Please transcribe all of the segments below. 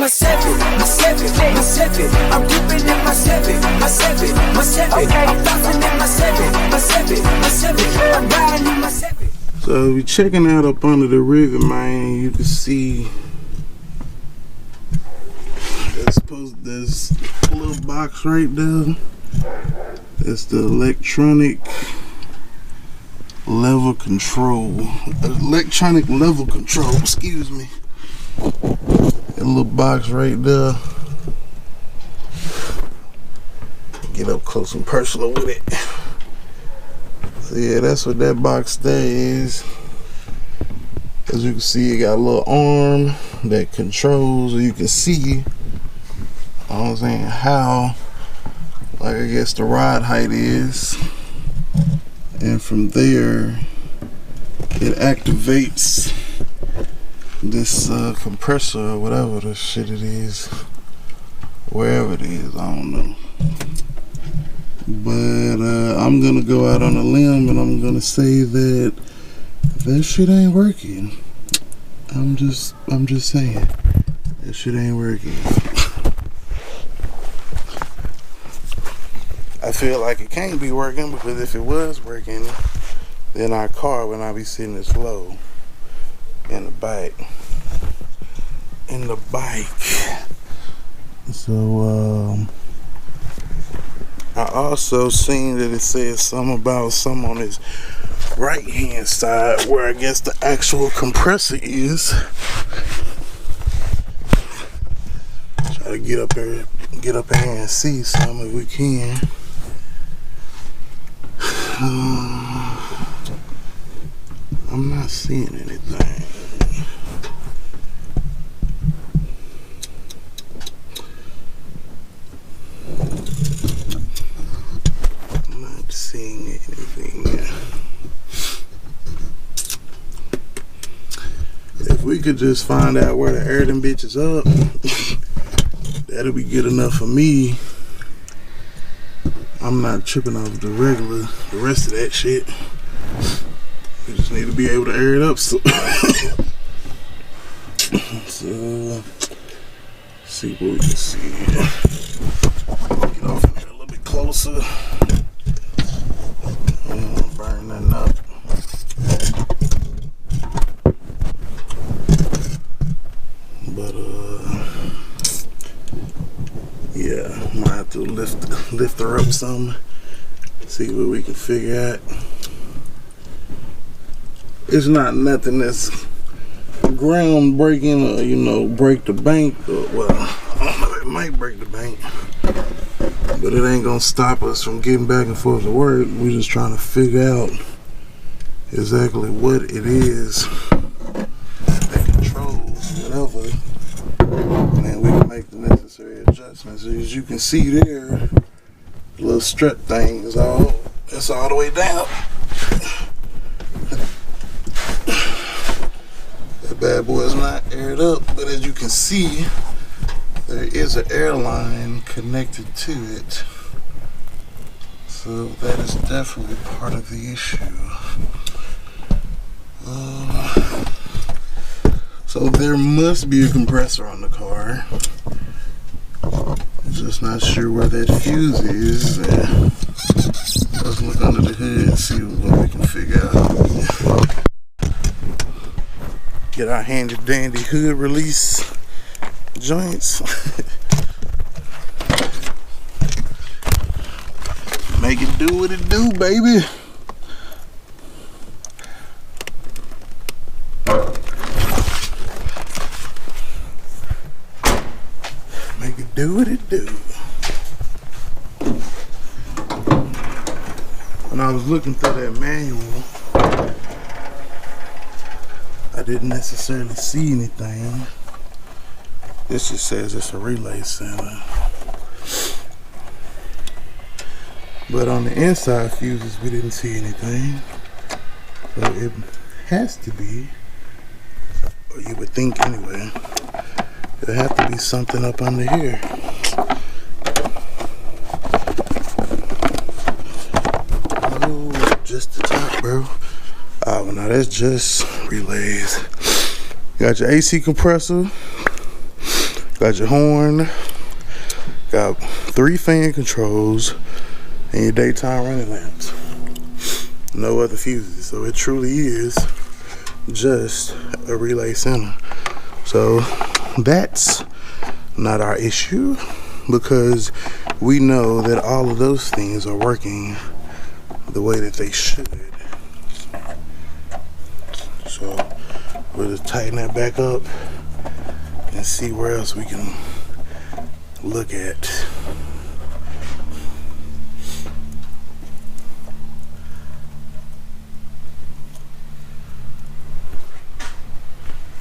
my seven, my seven, my seven. I'm dipping in my seven, my seven, my seven. Okay. I'm flossing in my seven, my seven, my seven. I'm riding in my seven. So we checking out up under the rivet, man. You can see there's a little box right there. It's the electronic level control. Electronic level control, excuse me. A little box right there. Get up close and personal with it. So yeah, that's what that box there is. As you can see, it got a little arm that controls, or you can see, you know what I'm saying, how, like, I guess the ride height is. And from there, it activates this compressor or whatever the shit it is, wherever it is, I don't know. But I'm gonna go out on a limb and I'm gonna say that that shit ain't working. I'm just saying that shit ain't working. I feel like it can't be working, because if it was working, then our car would not be sitting this low in the bike. So I also seen that it says something about some on his right hand side where I guess the actual compressor is. Try to get up here and see some if we can. I'm not seeing anything. I'm not seeing anything yet. If we could just find out where to air them bitches up, that'll be good enough for me. I'm not tripping off the rest of that shit. We just need to be able to air it up. So, see what we can see here. Get off in here a little bit closer. Burn that up. But yeah, might have to lift her up some. See what we can figure out. It's not nothing that's groundbreaking or, you know, break the bank. Or, well, I don't know, it might break the bank, but it ain't gonna stop us from getting back and forth to work. We're just trying to figure out exactly what it is that controls whatever, and then we can make the necessary adjustments. As you can see there, the little strut thing is all the way down. That bad boy is not aired up, but as you can see, there is an air line connected to it. So that is definitely part of the issue. So there must be a compressor on the car. I'm just not sure where that fuse is. Let's look under the hood and see what we can figure out. Get our handy dandy hood release joints. Make it do what it do, baby. Make it do what it do. When I was looking through that manual, I didn't necessarily see anything. This just says it's a relay center. But on the inside fuses, we didn't see anything. So it has to be, or you would think anyway, there have to be something up under here. Oh, just the top, bro. Oh, well, now that's just relays. You got your AC compressor. Got your horn, got 3 fan controls, and your daytime running lamps. No other fuses, so it truly is just a relay center. So that's not our issue, because we know that all of those things are working the way that they should. So we'll just tighten that back up and see where else we can look at.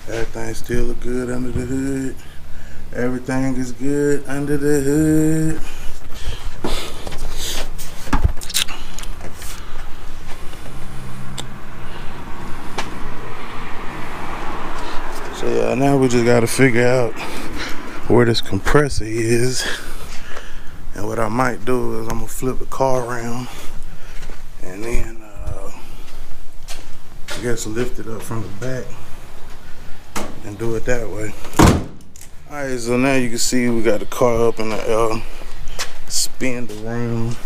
Everything still look good under the hood. Everything is good under the hood. So yeah, now we just gotta figure out where this compressor is. And what I might do is I'm gonna flip the car around and then I guess lift it up from the back and do it that way. Alright, so now you can see we got the car up in the air, spin the room. You know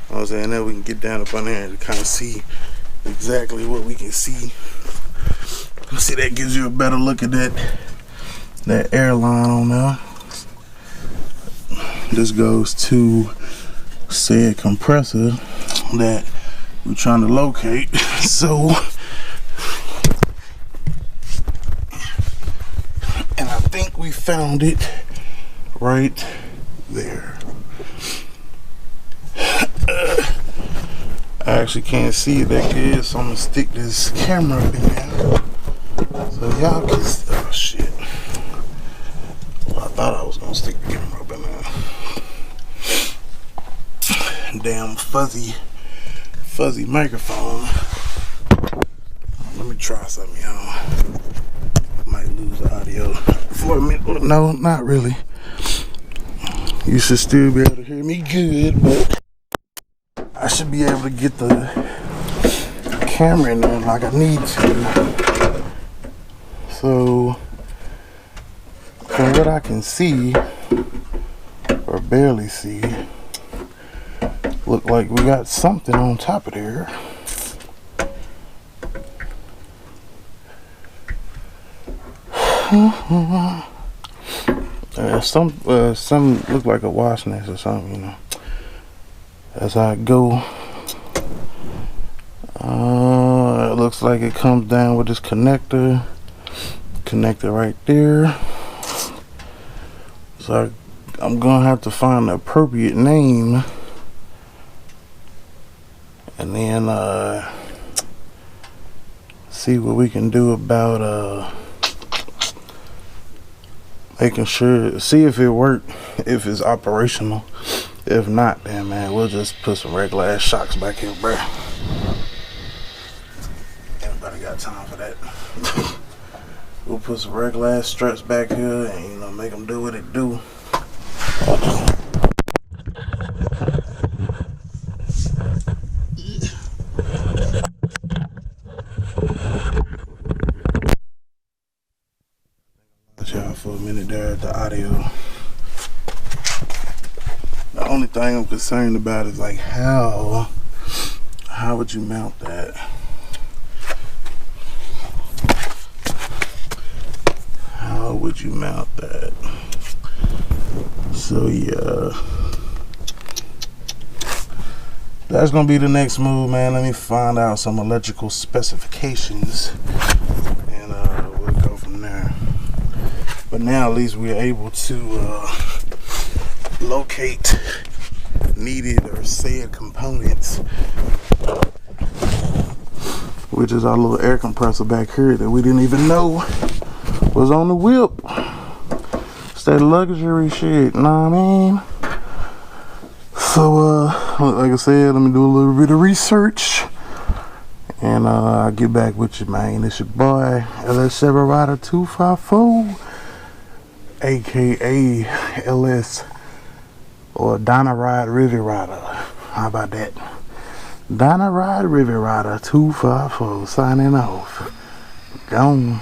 what I'm saying? Now we can get down up on there and kind of see exactly what we can see. See, that gives you a better look at that airline on there. This goes to said compressor that we're trying to locate. So, and I think we found it right there. I actually can't see it that good, so I'm gonna stick this camera up in there so y'all can see. Oh shit. Well, I thought I was gonna stick the camera up in there. Damn fuzzy microphone. Let me try something, y'all. Might lose the audio for a minute. No, not really. You should still be able to hear me good, but I should be able to get the camera in there like I need to. So, from what I can see, or barely see, look like we got something on top of there. Some look like a wasp nest or something, you know. As I go, it looks like it comes down with this connector right there. So I'm gonna have to find the appropriate name, and then see what we can do about making sure, see if it worked, if it's operational. If not, then man, we'll just put some regular ass shocks back here, bruh. Anybody got time for that? We'll put some regular ass struts back here and, you know, make them do what it do. Y'all for a minute there at the audio. The only thing I'm concerned about is like how would you mount that? How would you mount that? So yeah, that's gonna be the next move, man. Let me find out some electrical specifications and we'll go from there. But now at least we're able to locate needed or said components, which is our little air compressor back here that we didn't even know was on the whip. It's that luxury shit, know what I mean? So like I said, let me do a little bit of research and I'll get back with you, man. It's your boy LS Riveria 254, aka LS or Dynaride Riveria. How about that? Dynaride Riveria 254 signing off. Gone.